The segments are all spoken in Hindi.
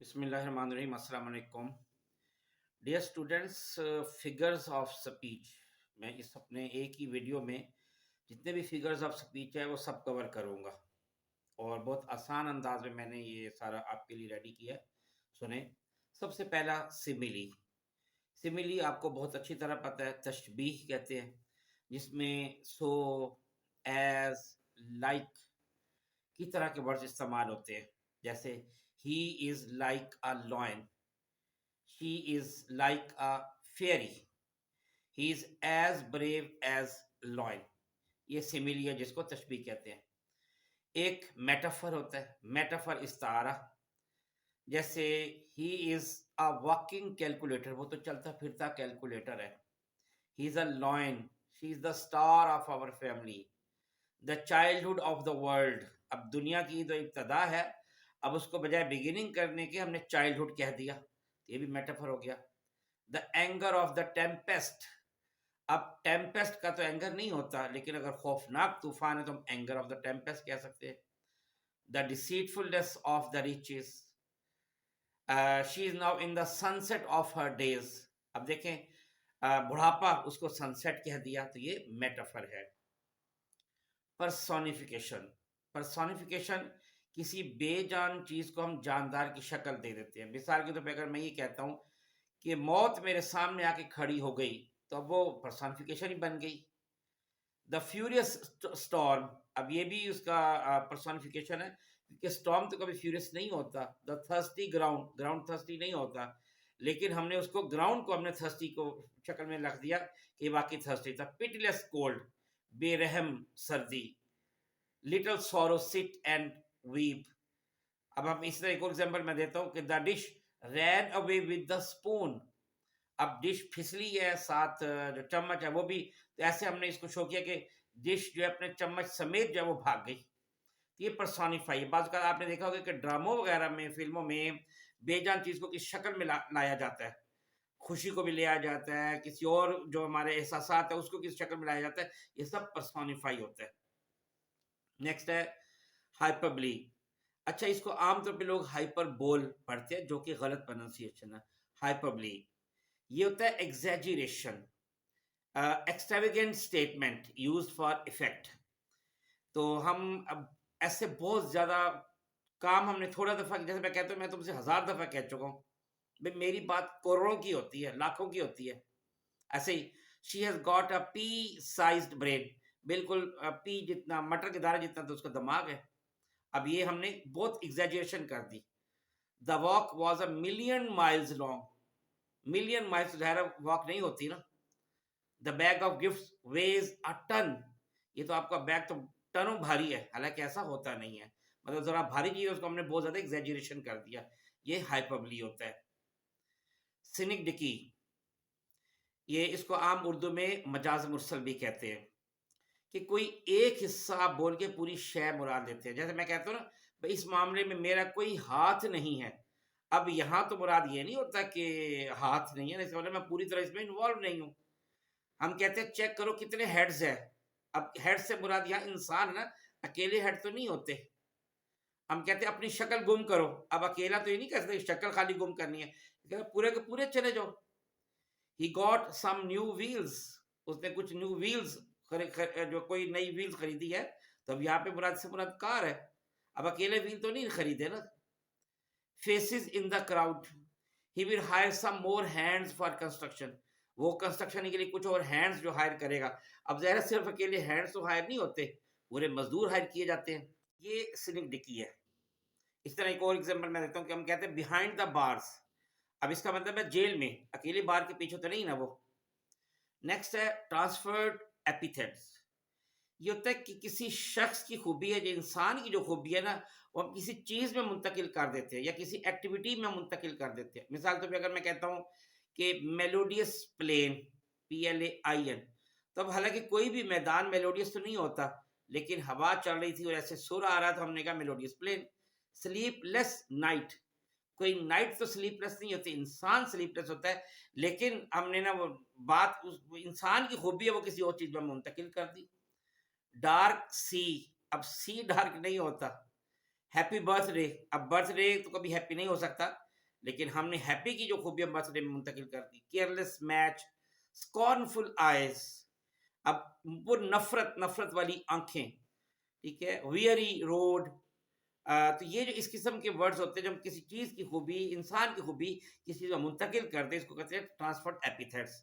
बिस्मिल्लाहिर्रहमानिर्रहीम अस्सलाम वालेकुम dear students. Figures of speech मैं इस अपने एक ही वीडियो में जितने भी फिगर्स ऑफ स्पीच है वो सब कवर करूँगा और बहुत आसान अंदाज में मैंने ये सारा आपके लिए रेडी किया है। सुने, सबसे पहला सिमिली। सिमिली आपको बहुत अच्छी तरह पता है, तशबीह कहते हैं, जिसमें सो, एज, लाइक की तरह के वर्ड्स इस्तेमाल होते हैं। जैसे he is like a lion, she is like a fairy, he is as brave as lion। ये सिमिली है जिसको तशबीह कहते हैं। एक मेटाफर होता है, मेटाफर इस्तारा। जैसे he is a walking calculator, वो तो चलता फिरता कैलकुलेटर है। He is a lion, she is the star of our family, the childhood of the world. अब दुनिया की तो इब्तदा है, अब उसको बजाय बिगिनिंग करने के हमने चाइल्डहुड कह दिया, ये भी मेटाफर हो गया। The anger of the Tempest. अब टेम्पेस्ट का तो एंगर नहीं होता, लेकिन अगर खौफनाक तूफान है तो हम एंगर ऑफ द टेम्पेस्ट कह सकते हैं। The deceitfulness of the riches, she is now in the sunset of her days. अब देखें, बुढ़ापा, उसको सनसेट कह दिया, तो ये मेटाफर है। पर्सोनिफिकेशन, पर्सोनिफिकेशन किसी बेजान चीज को हम जानदार की शक्ल दे देते हैं। मिसाल के तौर पर अगर मैं ये कहता हूं कि मौत मेरे सामने आके खड़ी हो गई, तो अब वो पर्सोनिफिकेशन ही बन गई। द फ्यूरियस स्टॉर्म, अब ये भी उसका पर्सोनिफिकेशन है, क्योंकि स्टॉर्म तो कभी फ्यूरियस नहीं होता। The thirsty ground, ground thirsty नहीं होता, लेकिन हमने उसको ग्राउंड को हमने थर्स्टी को शक्ल में रख दिया कि वाकई थर्स्टी था। पिटलेस कोल्ड, बेरहम सर्दी। Little sorrow sit and weep. अब हम इस तरह एक और एग्जांपल मैं देता हूं कि the dish ran away with the spoon. अब डिश फिसली है, साथ जो चम्मच है वो भी, तो ऐसे हमने इसको शो किया कि डिश जो है अपने चम्मच समेत जो है वो भाग गई। तो ये पर्सोनिफाई है। बाज़ अौक़ात आपने देखा होगा कि ड्रामों वगैरह में, फिल्मों में बेजान चीज़ को किस शक्ल में लाया जाता है। खुशी को भी लिया जाता है, किसी और जो हमारे एहसासात है उसको किस शक्ल में लाया जाता है, ये सब पर्सोनिफाई होता है। नेक्स्ट है हाइपरबली। अच्छा, इसको आमतौर पे लोग हाइपर बोल पढ़ते हैं, जो कि गलत प्रोनाउंसिएशन है। हाइपरबली ये होता है exaggeration, extravagant statement used for effect. तो हम अब ऐसे बहुत ज्यादा काम हमने थोड़ा दफा, जैसे मैं कहता हूँ मैं तुमसे 1000 दफा कह चुका हूँ, भाई मेरी बात करोड़ों की होती है, लाखों की होती है। ऐसे ही she has got a pea sized brain, बिल्कुल पी जितना, मटर के दाने जितना तो उसका दिमाग है। अब ये हमने बहुत एग्जैजरेशन कर दी। The walk was a million miles long, million miles ज़ाहिर वॉक नहीं होती ना। The bag of gift was a ton, ये तो आपका बैग तो टनों भारी है, हालांकि ऐसा होता नहीं है, मतलब जरा भारी चीज है उसको हमने बहुत ज्यादा एग्जैजरेशन कर दिया, ये हाइपरबली होता है। सिनिक डिकी, ये इसको आम उर्दू में मजाज मुरसल भी कहते हैं, कि कोई एक हिस्सा आप बोल के पूरी शय मुराद लेते हैं। जैसे मैं कहता हूँ ना, भाई इस मामले में मेरा कोई हाथ नहीं है। अब यहाँ तो मुराद ये नहीं होता कि हाथ नहीं है, इसका मतलब मैं पूरी तरह इसमें इन्वॉल्व नहीं हूँ। हम कहते हैं चेक करो कितने हेड्स है। अब हेड से मुराद यहाँ इंसान है ना, अकेले हेड तो नहीं होते। हम कहते हैं अपनी शक्ल गुम करो, अब अकेला तो ये नहीं कह सकते शक्ल खाली गुम करनी है, पूरे के पूरे चले जाओ। He got some new wheels, उसने कुछ न्यू व्हील्स जो कोई नई व्हील्स खरीदी है, तो अब यहाँ पे मुराद से मुराद कार है, अब अकेले व्हील तो नहीं खरीदे ना। Faces in the crowd, he will hire some more hands for construction, वो कंस्ट्रक्शन के लिए कुछ और हैंड्स जो हायर करेगा। अब ज़ाहिर सिर्फ अकेले हैंड्स तो हायर नहीं होते, पूरे मजदूर हायर किए जाते हैं। ये सिनिक डिकी है। इस तरह एक और एग्जांपल मैं देता हूँ कि हम कहते हैं बिहाइंड द बार्स, अब इसका मतलब है जेल में, अकेले बार के पीछे तो नहीं ना वो। नेक्स्ट है ट्रांसफर्ड एपिथेट्स, ये होता है कि किसी शख्स की खूबी है, जो इंसान की जो खूबी है ना, वो हम किसी चीज में मुंतकिल कर देते हैं या किसी एक्टिविटी में मुंतकिल कर देते हैं। मिसाल तो अगर मैं कहता हूँ कि मेलोडियस प्लेन, PLAIN, तो अब हालांकि कोई भी मैदान मेलोडियस तो नहीं होता, लेकिन हवा चल रही थी और ऐसे सुर आ रहा था, हमने कहा मेलोडियस प्लेन। स्लीपलेस नाइट, कोई नाइट तो स्लीपलेस नहीं होती, इंसान स्लीपलेस होता है, लेकिन हमने ना वो बात, उस इंसान की खूबी है वो किसी और चीज में मुंतकिल कर दी। डार्क सी, अब सी डार्क नहीं होता। हैप्पी बर्थडे, अब बर्थडे तो कभी हैप्पी नहीं हो सकता, लेकिन हमने हैप्पी की जो खूबियां बर्थडे में मुंतकिल कर दी। केयरलेस मैच, स्कॉर्नफुल आइज, अब वो नफरत नफरत वाली आंखें, ठीक है, वियरी रोड। तो ये जो इस किस्म के वर्ड्स होते हैं, जब किसी चीज की खूबी, इंसान की खूबी किसी चीज में मुंतकिल कर दे, इसको कहते हैं ट्रांसफर्ड एपिथेट्स।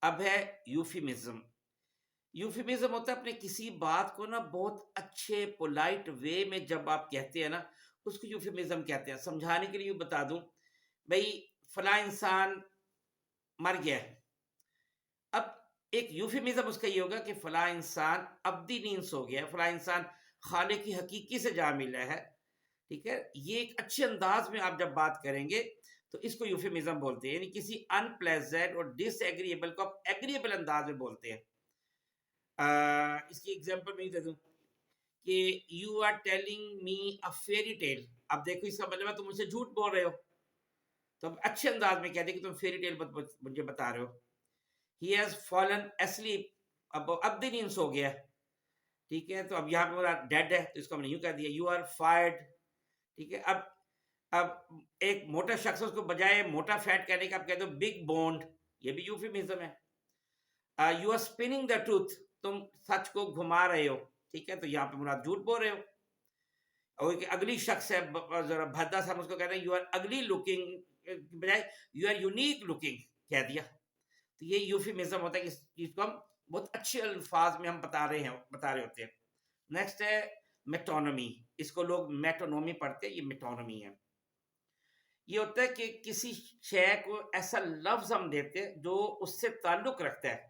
अब है यूफिमिज्म। यूफिमिज्म होता है अपने किसी बात को ना बहुत अच्छे पोलाइट वे में जब आप कहते हैं ना, उसको यूफिमिज्म कहते हैं। समझाने के लिए बता दूं, भाई फला इंसान मर गया है। अब एक यूफिमिज्म उसका ये होगा कि फला इंसान अब्दी नींद सो गया है, फला इंसान खाले की हकीकी से जा मिला है, ठीक है। ये एक अच्छे अंदाज में आप जब बात करेंगे तो इसको यूफिमिज्म बोलते हैं, यानी किसी अनप्लेजेंट और डिसएग्रीएबल को आप एग्रीएबल अंदाज में बोलते हैं। इसकी एग्जांपल मैं दे दूं कि you are telling me a fairy tale. अब देखो इसका मतलब तुम मुझसे झूठ बोल रहे हो, तो अब अच्छे अंदाज में कह दे कि तुम फेरी टेल मुझे बता रहे हो। ही हैज फॉलन एस्लीप, अब दिन नींद सो गया, ठीक है। तो अब यहाँ पे मेरा डेड है, तो इसको हमने यूं कह दिया, यू आर फायर्ड, ठीक है। अब एक मोटा शख्स, उसको बजाय मोटा फैट कहने का आप कह दो बिग बोन्ड, ये भी यूफिमिज्म है। You are spinning the truth, तुम सच को घुमा रहे हो, ठीक है। तो यहाँ पे मुराद झूठ बोल रहे हो। और एक अगली शख्स है जरा भद्दा सा, उसको कहते हैं यू आर अगली लुकिंग, बजाय यू आर यूनिक लुकिंग कह दिया। तो ये यूफिमिज्म होता है कि इस चीज को हम बहुत अच्छे अल्फाज में हम बता रहे होते हैं। नेक्स्ट है मेटोनमी। इसको लोग मेटोनोमी पढ़ते हैं, ये मेटोनमी है। ये होता है कि किसी शय को ऐसा लफ्ज हम देते हैं जो उससे ताल्लुक रखता है।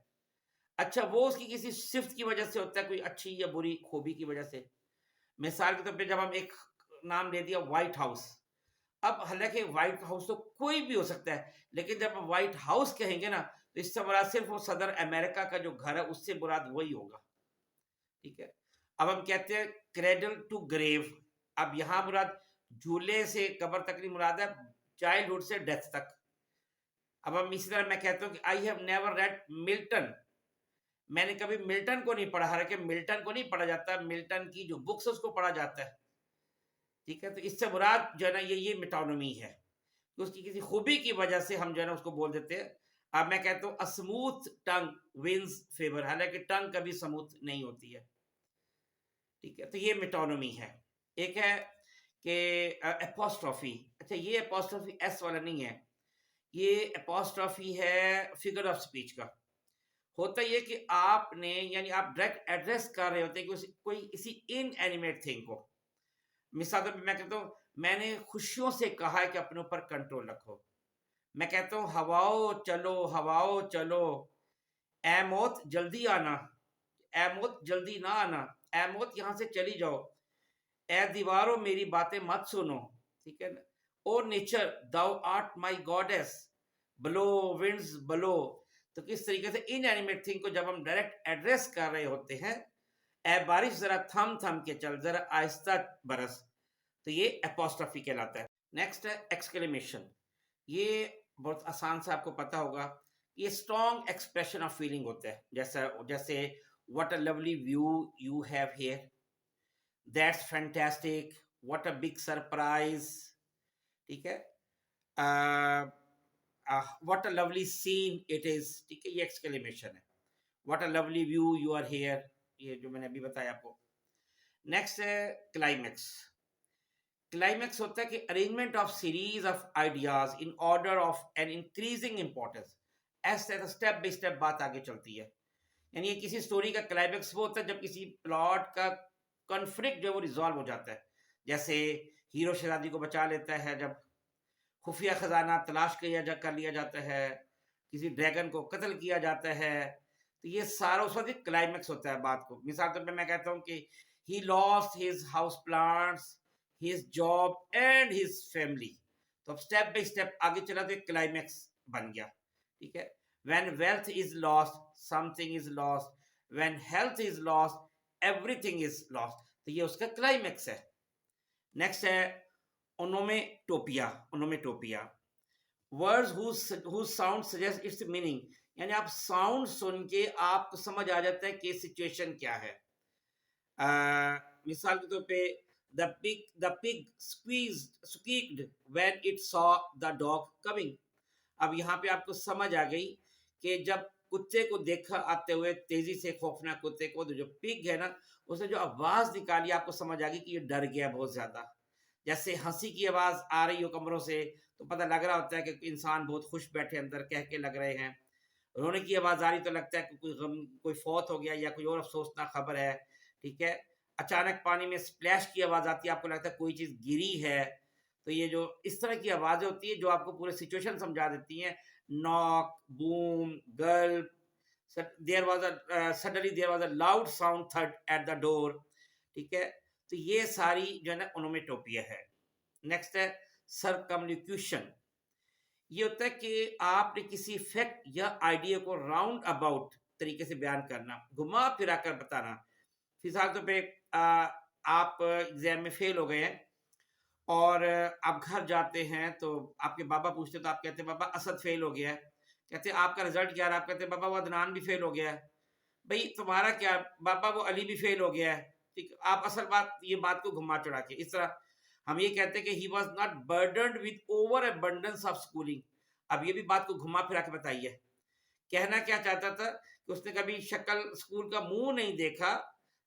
अच्छा, वो उसकी किसी सिफ्त की वजह से होता है, कोई अच्छी या बुरी खूबी की वजह से। मिसाल के तौर पे जब हम एक नाम ले दिया व्हाइट हाउस, अब हालांकि व्हाइट हाउस तो कोई भी हो सकता है, लेकिन जब हम व्हाइट हाउस कहेंगे ना, तो इससे मुराद सिर्फ वो सदर अमेरिका का जो घर है उससे मुराद वही होगा, ठीक है। अब हम कहते हैं क्रेडल टू ग्रेव, अब यहाँ मुराद झूले से कब्र तक नहीं, मुराद है चाइल्डहुड से डेथ तक। अब हम इसी तरह मैं कहता हूँ कि I have never red Milton, मैंने कभी मिल्टन को नहीं पढ़ा। हालांकि मिल्टन को नहीं पढ़ा जाता, मिल्टन की जो बुक्स है उसको पढ़ा जाता है, ठीक है। तो इससे मुराद जो है ना, ये मेटोनमी है, तो उसकी किसी खूबी की वजह से हम जो है ना उसको बोल देते हैं। अब मैं कहता हूँ a smooth tongue wins favour, हालांकि टंग कभी स्मूथ नहीं होती है, ठीक है। तो ये मेटोनमी है। एक है कि एपोस्ट्रॉफी। अच्छा, ये एपोस्ट्रॉफी एस वाला नहीं है, ये एपोस्ट्रॉफी है फिगर ऑफ स्पीच का। होता ये कि आपने, यानी आप डायरेक्ट एड्रेस कर रहे होते हैं कि कोई किसी इन एनिमेट थिंग को। मिसाल तौर पर मैं कहता हूँ मैंने खुशियों से कहा है कि अपने ऊपर कंट्रोल रखो। मैं कहता हूँ हवाओ चलो, हवाओ चलो, ए मौत जल्दी आना, ए मौत जल्दी ना आना, ए मौत यहाँ से चली जाओ, ए दीवारों मेरी बातें मत सुनो, ठीक है ना। O nature thou art my goddess, blow winds blow. तो किस तरीके से इन एनिमेट थिंग को जब हम डायरेक्ट एड्रेस कर रहे होते हैं, ए बारिश जरा थम थम के चल, जरा आहिस्ता बरस, तो ये एपोस्ट्रफी कहलाता है। नेक्स्ट है एक्सक्लेमेशन। ये बहुत आसान से आपको पता होगा, ये स्ट्रॉन्ग एक्सप्रेशन ऑफ फीलिंग होता है। जैसा जैसे what a lovely view you have here, that's fantastic, what a big surprise, ठीक है। What a lovely scene it is, ठीक है, ये एक्सक्लेमेशन है। What a lovely view you are here, ये जो मैंने अभी बताया आपको। नेक्स्ट है क्लाइमैक्स। क्लाइमैक्स होता है कि arrangement of series of ideas in order of an increasing importance. ऐसे स्टेप बाय स्टेप बात आगे चलती है, यानी ये किसी स्टोरी का क्लाइमैक्स वो होता है जब किसी प्लॉट का कॉन्फ्लिक्ट जो वो रिजॉल्व हो जाता है। जैसे हीरो शहजादी को बचा लेता है, जब खुफिया खजाना तलाश कर लिया जाता है, किसी ड्रैगन को कत्ल किया जाता है, तो ये सारा उस वक्त क्लाइमैक्स होता है बात को। मिसाल तौर पर मैं कहता हूँ कि he lost his house plants, his job and his family. तो अब स्टेप बाय स्टेप आगे चला तो एक क्लाइमैक्स बन गया, ठीक है। When wealth is lost something is lost, when health is lost everything is lost, तो ये उसका क्लाइमैक्स है। नेक्स्ट है onomatopoeia. Onomatopoeia words whose sound suggests its meaning, यानी आप साउंड सुन के आपको समझ आ जाता है कि सिचुएशन क्या है। मिसाल के तौर पे The pig squeaked when it saw the dog coming. अब यहाँ पे आपको समझ आ गई कि जब कुत्ते को देखा आते हुए तेजी से, खौफनाक कुत्ते को, तो जो पिग है ना, उसने जो आवाज निकाली, आपको समझ आ गई कि ये डर गया बहुत ज्यादा। जैसे हंसी की आवाज आ रही हो कमरों से, तो पता लग रहा होता है कि इंसान बहुत खुश बैठे अंदर, कह के लग रहे हैं। रोने की आवाज आ रही तो लगता है कि कोई गम, कोई फौत हो गया या कोई और अफसोसनाक खबर है। ठीक है। अचानक पानी में स्प्लैश की आवाज आती है, आपको लगता है कोई चीज गिरी है। तो ये जो इस तरह की आवाजें होती है जो आपको पूरे सिचुएशन समझा देती हैं। Knock, boom, Gulp, suddenly there was a loud sound thud at the door। ठीक है। तो ये सारी जो है ना ओनोमेटोपिया है। नेक्स्ट है सरकमलिक्यूशन। ये होता है कि आपने किसी फैक्ट या आइडिया को राउंड अबाउट तरीके से बयान करना, घुमा फिरा कर बताना। फिलहाल तो पे आप एग्जाम में फेल हो गए हैं और आप घर जाते हैं तो आपके बाबा पूछते, तो आप कहते हैं बाबा असद फेल हो गया है। कहते हैं आपका रिजल्ट क्या रहा? आप कहते हैं बाबा वो अदनान भी फेल हो गया है। भाई तुम्हारा क्या? बाबा वो अली भी फेल हो गया है। ठीक, आप असल बात, ये बात को घुमा चढ़ा के इस तरह हम ये कहते हैं कि he was not burdened with over abundance of schooling. अब ये भी बात को घुमा फिरा के बताइए, कहना क्या चाहता था कि उसने कभी शक्ल स्कूल का मुंह नहीं देखा,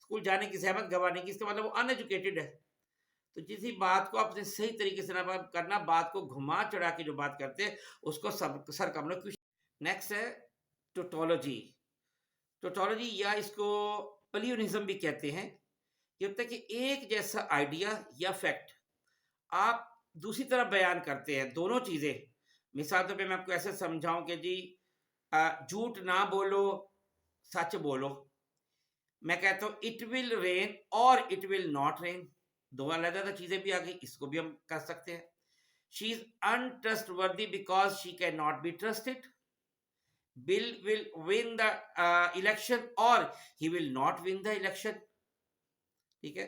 स्कूल जाने की जहमत गंवाने की, इसका मतलब वो अनएजुकेटेड है। तो जिस बात को आपने सही तरीके से ना करना, बात को घुमा चढ़ा के जो बात करते हैं उसको सब सरकमलिक्यूशन। नेक्स्ट है टोटोलॉजी। टोटोलॉजी या इसको प्लियोनिज्म भी कहते हैं। ये होता है कि एक जैसा आइडिया या फैक्ट आप दूसरी तरफ बयान करते हैं, दोनों चीजें। मिसाल तौर पे मैं आपको ऐसे समझाऊं कि जी झूठ ना बोलो, सच बोलो। मैं कहता हूं इट विल रेन और इट विल नॉट रेन, दो अलग अलग चीजें भी आ गई, इसको भी हम कर सकते हैं। She is untrustworthy because she can not be trusted. Bill will win the election और he will not win the election. ठीक है।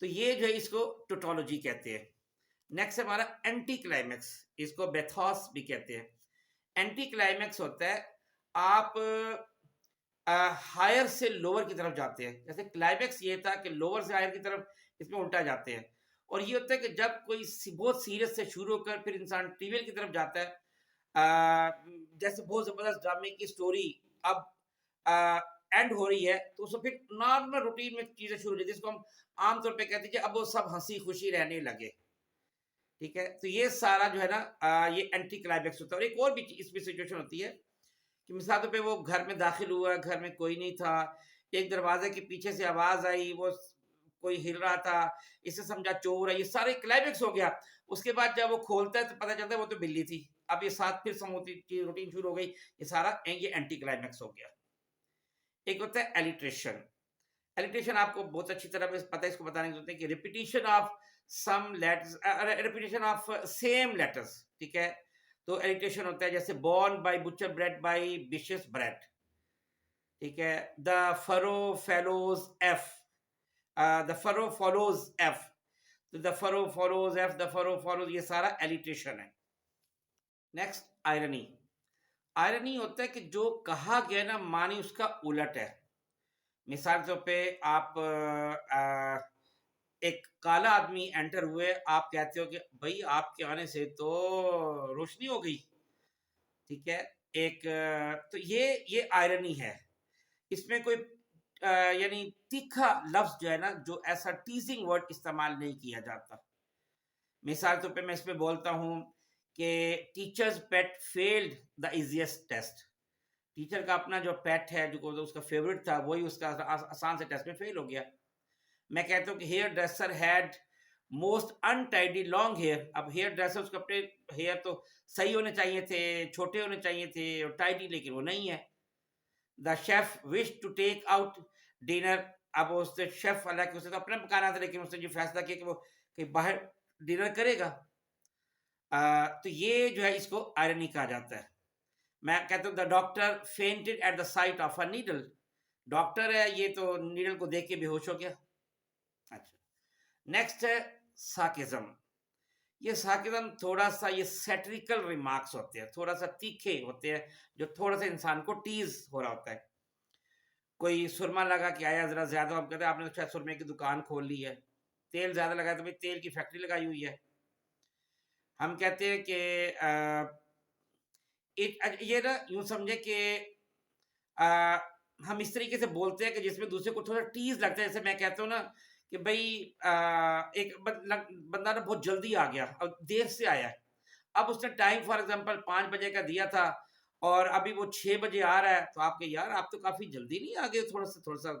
तो ये जो है इसको टोटोलॉजी कहते हैं। नेक्स्ट हमारा एंटी क्लाइमैक्स, इसको बेथॉस भी कहते हैं। एंटी क्लाइमैक्स होता है आप हायर से लोअर की तरफ जाते हैं। जैसे क्लाइमैक्स ये था कि लोअर से हायर की तरफ, इसमें उल्टा जाते हैं। और ये होता है कि जब कोई बहुत सीरियस से शुरू होकर फिर इंसान ट्रिवियल की तरफ जाता है। जैसे बहुत जबरदस्त ड्रामे की स्टोरी अब एंड हो रही है, तो उसको फिर नॉर्मल रूटीन में चीजें शुरू हो जाती है, जिसको हम आमतौर पे कहते हैं कि अब वो सब हंसी खुशी रहने लगे। ठीक है। तो ये सारा जो है ना ये एंटी क्लाइमैक्स होता है। और एक और भी इसमें सिचुएशन होती है कि मिसाल तौर पे वो घर में दाखिल हुआ, घर में कोई नहीं था, एक दरवाजे के पीछे से आवाज आई, वो कोई हिल रहा था, इसे समझा चोर है, ये सारे क्लाइमैक्स हो गया। उसके बाद जब वो खोलता है तो पता चलता है वो तो बिल्ली थी। अब ये साथ फिर समूची रूटीन शुरू हो गई, ये सारा ये एंटी क्लाइमैक्स हो गया। एक होता है एलिट्रेशन। एलिट्रेशन आपको बहुत अच्छी तरह से पता है, इसको बताने की जरूरत है कि repetition of some letters, repetition of same letters. ठीक है। तो एलिट्रेशन होता है जैसे born by butcher, bread by bishops bread. ठीक है। The furrow follows free, the furrow follows free, तो the furrow follows free, the furrow follows, ये सारा एलिट्रेशन है। Next irony. आयरनी होता है कि जो कहा गया ना मानी उसका उलट है। मिसाल के तौर पे आप एक काला आदमी एंटर हुए, आप कहते हो कि भाई आपके आने से तो रोशनी हो गई। ठीक है। एक तो ये आयरनी है। इसमें कोई यानी तीखा लफ्ज जो है ना, जो ऐसा टीजिंग वर्ड इस्तेमाल नहीं किया जाता। मिसाल तौर पे मैं इसमें बोलता हूँ कि teacher's pet failed the easiest test. Teacher का अपना जो पेट है, जो उसका फेवरेट था, वही उसका आसान से टेस्ट में फेल हो गया। मैं कहता हूँ कि hairdresser had most untidy long hair. अब हेयर ड्रेसर, उसके अपने हेयर तो सही होने चाहिए थे, छोटे होने चाहिए थे और टाइडी, लेकिन वो नहीं है। The chef wish to take out dinner. अब उसने शेफ, हालांकि उसे तो अपना पकाना था, लेकिन उसने जो फैसला किया कि वो कहीं बाहर डिनर करेगा। तो ये जो है इसको आयरनी कहा जाता है। मैं कहता हूँ the doctor fainted at the site of a needle. Doctor है, ये तो नीडल को देख के बेहोश हो गया। अच्छा। नेक्स्ट है सार्केज्म। ये सार्केज्म थोड़ा सा, ये सैटिरिकल रिमार्क्स होते हैं, थोड़ा सा तीखे होते हैं, जो थोड़ा सा इंसान को टीज हो रहा होता है। कोई सुरमा लगा के आया जरा ज्यादा, हम कहते हैं आपने तो शायद सुरमे की दुकान खोल ली है, तेल ज़्यादा लगाया तो भाई तेल की फैक्ट्री लगाई हुई है। हम कहते हैं कि ये ना यूँ समझे कि अ, हम इस तरीके से बोलते हैं कि जिसमें दूसरे को थोड़ा टीज़ लगता है। जैसे मैं कहता हूँ ना कि भई एक बंदा ना बहुत जल्दी आ गया और देर से आया है। अब उसने टाइम फॉर एग्ज़ाम्पल 5 बजे का दिया था और अभी वो 6 बजे आ रहा है, तो आप कहें यार आप तो काफ़ी जल्दी नहीं आ गए, थोड़ा-सा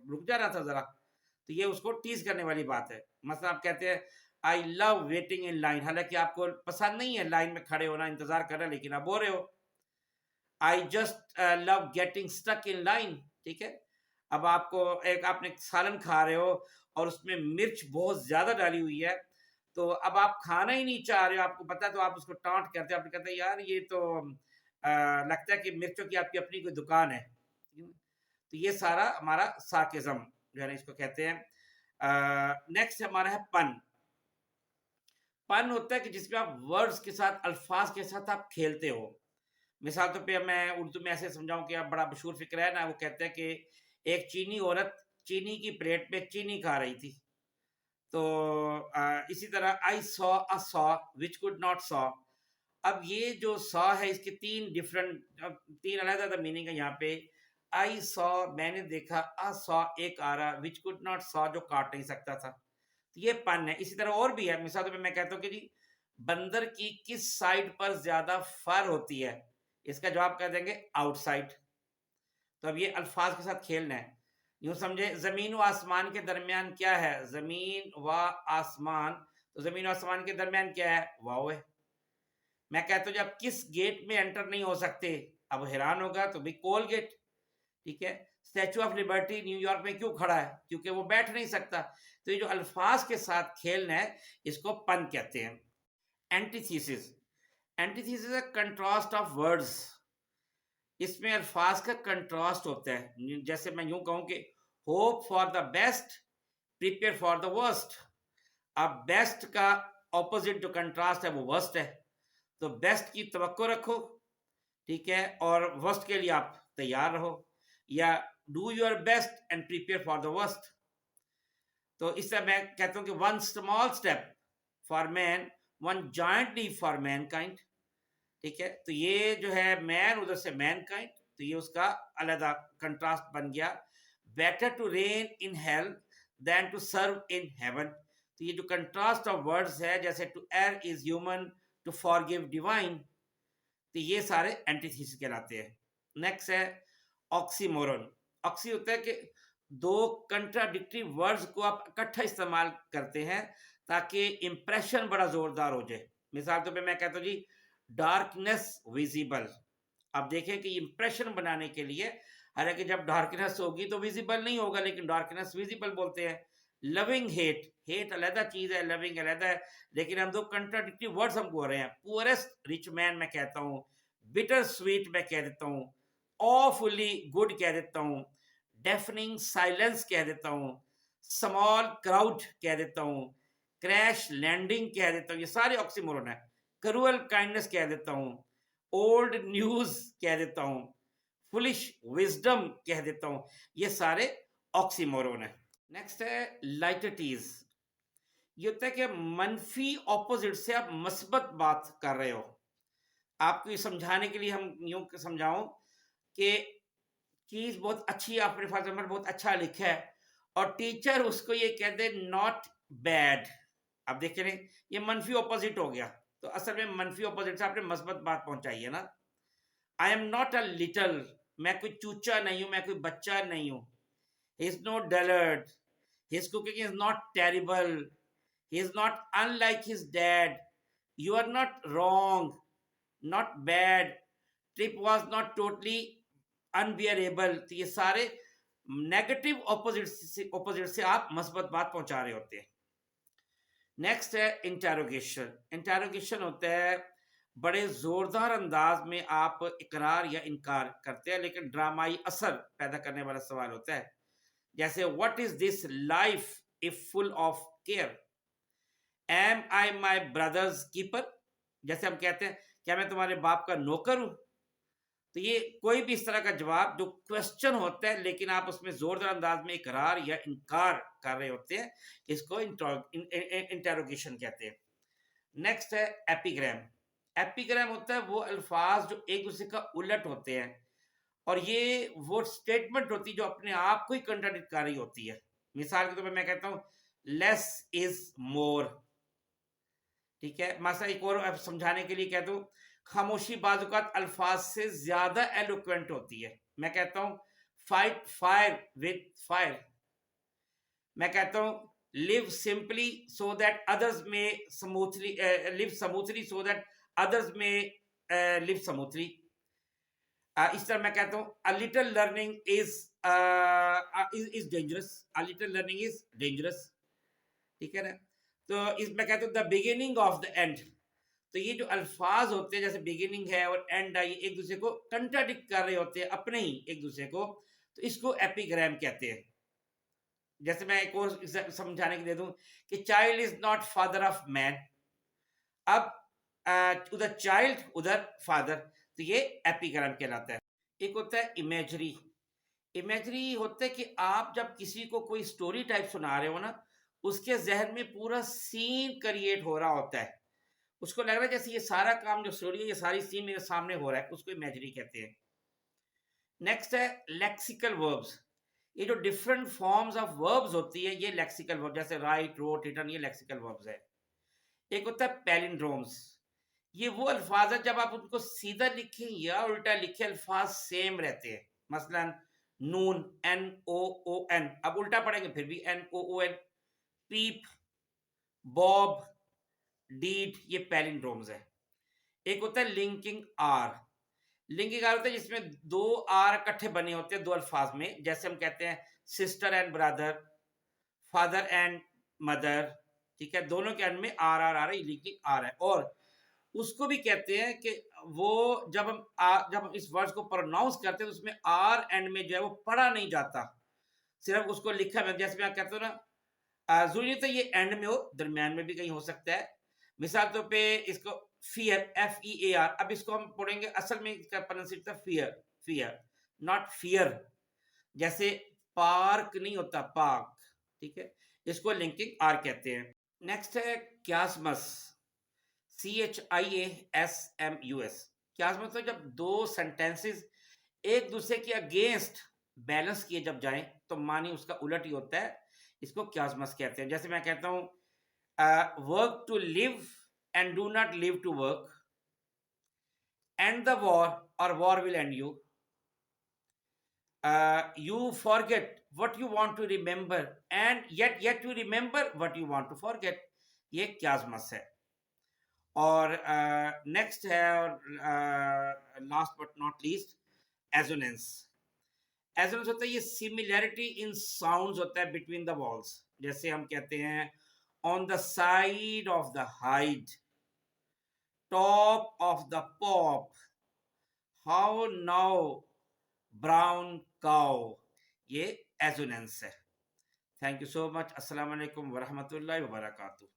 रुक जा रहा था ज़रा। तो ये उसको टीज़ करने वाली बात है। मतलब आप कहते हैं I love waiting in line, हालाँकि आपको पसंद नहीं है लाइन में खड़े होना, इंतज़ार करना, लेकिन आप बोल रहे हो। I just love getting stuck in line, ठीक है? अब आपको एक आपने सालन खा रहे हो और उसमें मिर्च बहुत ज़्यादा डाली हुई है, तो अब आप खाना ही नहीं चाह रहे हो, आपको पता है, तो आप उसको टॉन्ट करते हो, आप कहते हैं यार ये तो लगता है कि मिर्चों की आपकी अपनी कोई दुकान है। तो ये सारा हमारा सार्केज़्म जो है ना इसको कहते हैं। नेक्स्ट हमारा है पन। पन होता है कि जिसमें आप वर्ड्स के साथ, अल्फाज के साथ आप खेलते हो। मिसाल तौर पे मैं उर्दू में ऐसे समझाऊँ कि अब बड़ा मशहूर फ़िक्रा है ना, वो कहते हैं कि एक चीनी औरत चीनी की प्लेट में चीनी खा रही थी। तो इसी तरह I saw a saw which could not saw. अब ये जो सॉ है इसके 3 डिफरेंट 3 अलग-अलग मीनिंग है यहाँ पे। आई सॉ मैंने देखा, अ सॉ एक आ रहा, व्हिच कुड नॉट सॉ जो काट नहीं सकता था। तो ये पन है। इसी तरह और भी है, मिसाल के तौर पे मैं कहता हूँ कि जी बंदर की किस साइड पर ज़्यादा फर होती है? इसका जवाब कह देंगे आउटसाइड। तो अब ये अल्फाज के साथ खेलना है। यूँ समझे ज़मीन व आसमान के दरमियान क्या है? ज़मीन व आसमान, तो ज़मीन व आसमान के दरमियान क्या है? वाव है। मैं कहता हूँ जब किस गेट में एंटर नहीं हो सकते? अब हैरान होगा तो भाई कोलगेट, ठीक है? स्टैच्यू ऑफ लिबर्टी न्यूयॉर्क में क्यों खड़ा है? क्योंकि वो बैठ नहीं सकता। तो ये जो अल्फाज के साथ खेलना है, इसको पन कहते हैं। एंटीथीसिस, एंटीथीसिस है कंट्रास्ट ऑफ वर्ड्स। इसमें अल्फाज का कंट्रास्ट होता है। जैसे मैं यूं कहूं कि hope for the best, prepare for the worst. अब बेस्ट का ऑपोजिट जो कंट्रास्ट है वो वर्स्ट है। तो बेस्ट की तवक्को रखो, ठीक है, और वर्स्ट के लिए आप तैयार रहो, या do your best and prepare for the worst. तो इससे मैं कहता हूं कि one small step for man, one giant leap for mankind, ठीक है। तो ये जो है मैन, उधर से मैनकाइंड, तो ये उसका अलग कंट्रास्ट बन गया। Better to reign in hell than to serve in heaven. तो ये जो कंट्रास्ट ऑफ वर्ड्स है, जैसे to err is human, to forgive divine, तो ये सारे एंटीथीसिस कहलाते हैं। नेक्स्ट है ऑक्सीमोरन। ऑक्सी होता है कि दो कंट्राडिक्टरी वर्ड्स को आप इकट्ठा इस्तेमाल करते हैं ताकि इंप्रेशन बड़ा जोरदार हो जाए। मिसाल तौर पे मैं कहता हूँ जी डार्कनेस विजिबल। अब देखें कि इंप्रेशन बनाने के लिए, हालांकि जब डार्कनेस होगी तो विजिबल नहीं होगा, लेकिन डार्कनेस विजिबल बोलते हैं। लविंग हेट, हेट अलहदा चीज है, लविंग अलहदा है, लेकिन हम दो कंट्राडिक्टरी वर्ड्स हम बोल रहे हैं। पुअरेस्ट रिच मैन मैं कहता हूँ, बिटर स्वीट मैं कह देता हूँ, ऑफुली गुड कह देता हूँ, डेफनिंग साइलेंस कह देता हूँ, स्मॉल क्राउड कह देता हूँ, क्रैश लैंडिंग कह देता हूँ। ये सारे ऑक्सीमोरन है। क्रूअल काइंडनेस कह देता हूँ, ओल्ड न्यूज कह देता हूँ, फुलिश विजडम कह देता हूँ। ये सारे ऑक्सीमोरन है। नेक्स्ट है लाइटटीज। ये होता है कि मनफी ऑपोजिट से आप मस्बत बात कर रहे हो। आपको ये समझाने के लिए हम यूं समझाऊं कि चीज बहुत अच्छी है, आपने फॉर एग्जाम्पल बहुत अच्छा लिखा है और टीचर उसको ये कह दे नॉट बैड। अब देखिए नहीं, ये मनफी ऑपोजिट हो गया। तो असल में मनफी ऑपोजिट से आपने मस्बत बात पहुंचाई है ना। I am not a little, मैं कोई चूचा नहीं हूं, मैं कोई बच्चा नहीं हूं। He is not dullard, his cooking is not terrible, he is not unlike his dad, you are not wrong, not bad, trip was not totally unbearable. तो ये सारे नेगेटिव ऑपोजिट से आप मस्बत बात पहुंचा रहे होते हैं। नेक्स्ट है इंटेरोगेशन। इंटेरोगेशन होता है बड़े जोरदार अंदाज में आप इकरार या इनकार करते हैं, लेकिन ड्रामाई असर पैदा करने वाला सवाल होता है। जैसे what is this life if full of care, am I my brother's keeper. जैसे हम कहते हैं क्या मैं तुम्हारे बाप का नौकर हूं। तो ये कोई भी इस तरह का जवाब जो क्वेश्चन होता है लेकिन आप उसमें जोरदार अंदाज में इकरार या इनकार कर रहे होते हैं, इसको इंटेरोगेशन कहते हैं। नेक्स्ट है एपिग्राम। एपिग्राम होता है वो अल्फाज जो एक दूसरे का उलट होते हैं, और ये वो स्टेटमेंट होती है जो अपने आप को ही कंट्राडिक्ट कर रही होती है। मिसाल के तौर पर मैं कहता हूँ लेस इज मोर, ठीक है। मसला एक और अब समझाने के लिए कह दूं, खामोशी बाजुकात अल्फाज से ज्यादा एलोक्वेंट होती है। मैं कहता हूं फाइट फायर विद फायर। मैं कहता हूं live simply so that others may smoothly live smoothly so that others may live smoothly. इस तरह मैं कहता हूं a little learning is dangerous, a little learning is dangerous, ठीक है ना। तो इसमें कहते हैं the beginning of the end. तो ये जो अल्फाज होते हैं जैसे बिगिनिंग है और एंड है, ये एक दूसरे को कंट्राडिक्ट कर रहे होते हैं अपने ही एक दूसरे को, तो इसको एपिग्राम कहते हैं। जैसे मैं एक और समझाने के दे दूं कि child is not father of man. अब उधर चाइल्ड उधर फादर, तो ये एपिग्राम कहलाता है। एक होता है इमेजरी। इमेजरी होता है कि आप जब किसी को कोई स्टोरी टाइप सुना रहे हो ना, उसके जहन में पूरा सीन क्रिएट हो रहा होता है, उसको लग रहा है जैसे ये सारा काम जो स्टोरी है, ये सारी सीन मेरे सामने हो रहा है, उसको इमेजरी कहते हैं। नेक्स्ट है लेक्सिकल वर्ब्स। ये जो डिफरेंट फॉर्म्स ऑफ वर्ब्स होती है, ये लेक्सिकल वर्ब, जैसे राइट, रोट, रिटन, ये लेक्सिकल वर्ब्स है। एक होता है पैलिंड्रोम्स। ये वो अल्फाज है जब आप उनको सीधा लिखें या उल्टा लिखें अल्फाज सेम रहते हैं। मसलन नून, एन ओ ओ एन, अब उल्टा पढ़ेंगे फिर भी एन ओ ओ एन। पीप, बॉब, डीड, ये पैलिंड्रोम्स है। एक होता है लिंकिंग आर। लिंकिंग आर होता है जिसमें दो आर इकट्ठे बने होते हैं दो अल्फाज में, जैसे हम कहते हैं sister and brother, father and mother, ठीक है, दोनों के एंड में आर आर आ रहा है, लिंकिंग आर है। और उसको भी कहते हैं कि वो जब हम इस वर्ड को प्रोनाउंस करते हैं तो उसमें आर एंड में जो है वो पढ़ा नहीं जाता, सिर्फ उसको लिखा है। जैसे मैं कहता हूँ ना, जरूरी तो ये एंड में हो, दरमियान में भी कहीं हो सकता है। मिसाल तौर पे इसको fear, F E A R, अब इसको हम पढ़ेंगे, असल में इसका pronunciation fear, fear not fear. जैसे पार्क नहीं होता, पार्क, ठीक है, इसको लिंकिंग आर कहते हैं। नेक्स्ट है क्यासमस, CHIASMUS। क्यासमस मतलब जब दो सेंटेंसेस एक दूसरे के अगेंस्ट बैलेंस किए जब जाएं तो मानी उसका उलट ही होता है, इसको क्यासमस कहते हैं। जैसे मैं कहता हूं work to live and do not live to work, end the war or war will end you, you forget what you want to remember and yet you remember what you want to forget, ये क्यासमस है। और नेक्स्ट है, और last but not least, assonance. Assonance होता है ये सिमिलैरिटी इन साउंड्स होता है बिटवीन द वॉल्स। जैसे हम कहते हैं on the side of the hide, top of the pop, how now brown cow, ये एजोनेंस है। Thank you so much. अस्सलाम वालेकुम वरहमतुल्लाहि वबरकातुहू।